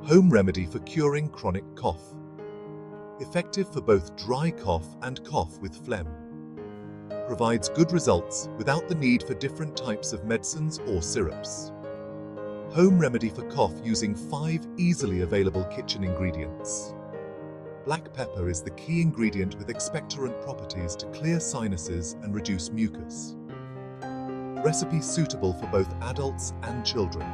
Home remedy for curing chronic cough. Effective for both dry cough and cough with phlegm. Provides good results without the need for different types of medicines or syrups. Home remedy for cough using 5 easily available kitchen ingredients. Black pepper is the key ingredient with expectorant properties to clear sinuses and reduce mucus. Recipe suitable for both adults and children.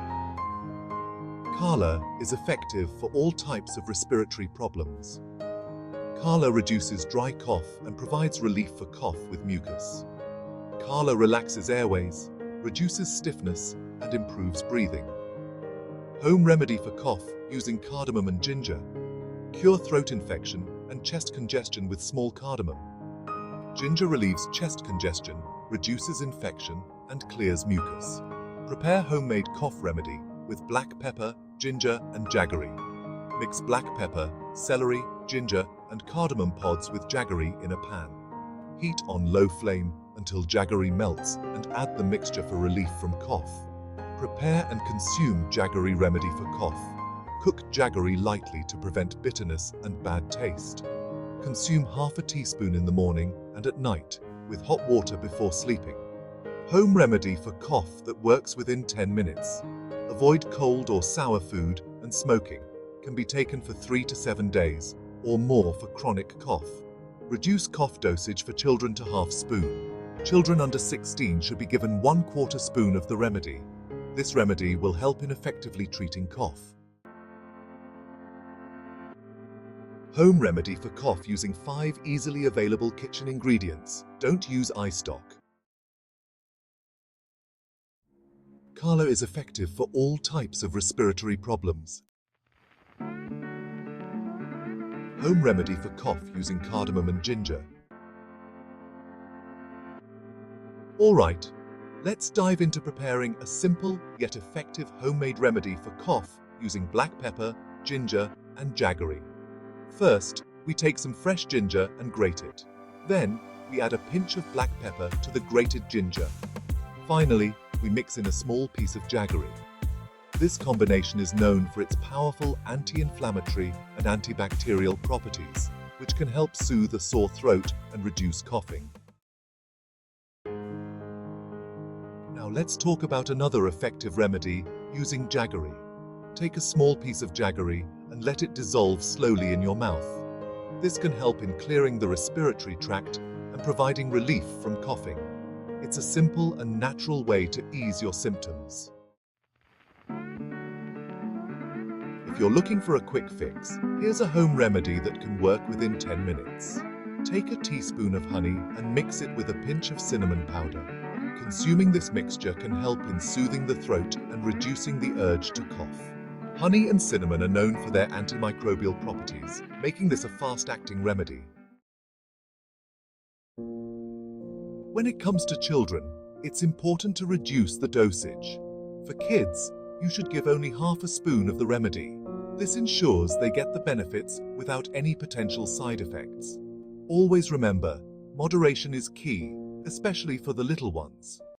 Kala is effective for all types of respiratory problems. Kala reduces dry cough and provides relief for cough with mucus. Kala relaxes airways, reduces stiffness, and improves breathing. Home remedy for cough using cardamom and ginger. Cure throat infection and chest congestion with small cardamom. Ginger relieves chest congestion, reduces infection, and clears mucus. Prepare homemade cough remedy with black pepper, ginger, and jaggery. Mix black pepper, celery, ginger, and cardamom pods with jaggery in a pan. Heat on low flame until jaggery melts and add the mixture for relief from cough. Prepare and consume jaggery remedy for cough. Cook jaggery lightly to prevent bitterness and bad taste. Consume half a teaspoon in the morning and at night with hot water before sleeping. Home remedy for cough that works within 10 minutes. Avoid cold or sour food and smoking. Can be taken for 3 to 7 days or more for chronic cough. Reduce cough dosage for children to half spoon. Children under 16 should be given 1/4 spoon of the remedy. This remedy will help in effectively treating cough. Home remedy for cough using 5 easily available kitchen ingredients. Don't use eye stock. Kala is effective for all types of respiratory problems. Home remedy for cough using cardamom and ginger. Alright, let's dive into preparing a simple yet effective homemade remedy for cough using black pepper, ginger, and jaggery. First, we take some fresh ginger and grate it. Then, we add a pinch of black pepper to the grated ginger. Finally, we mix in a small piece of jaggery. This combination is known for its powerful anti-inflammatory and antibacterial properties, which can help soothe a sore throat and reduce coughing. Now let's talk about another effective remedy using jaggery. Take a small piece of jaggery and let it dissolve slowly in your mouth. This can help in clearing the respiratory tract and providing relief from coughing. It's a simple and natural way to ease your symptoms. If you're looking for a quick fix, here's a home remedy that can work within 10 minutes. Take a teaspoon of honey and mix it with a pinch of cinnamon powder. Consuming this mixture can help in soothing the throat and reducing the urge to cough. Honey and cinnamon are known for their antimicrobial properties, making this a fast-acting remedy. When it comes to children, it's important to reduce the dosage. For kids, you should give only half a spoon of the remedy. This ensures they get the benefits without any potential side effects. Always remember, moderation is key, especially for the little ones.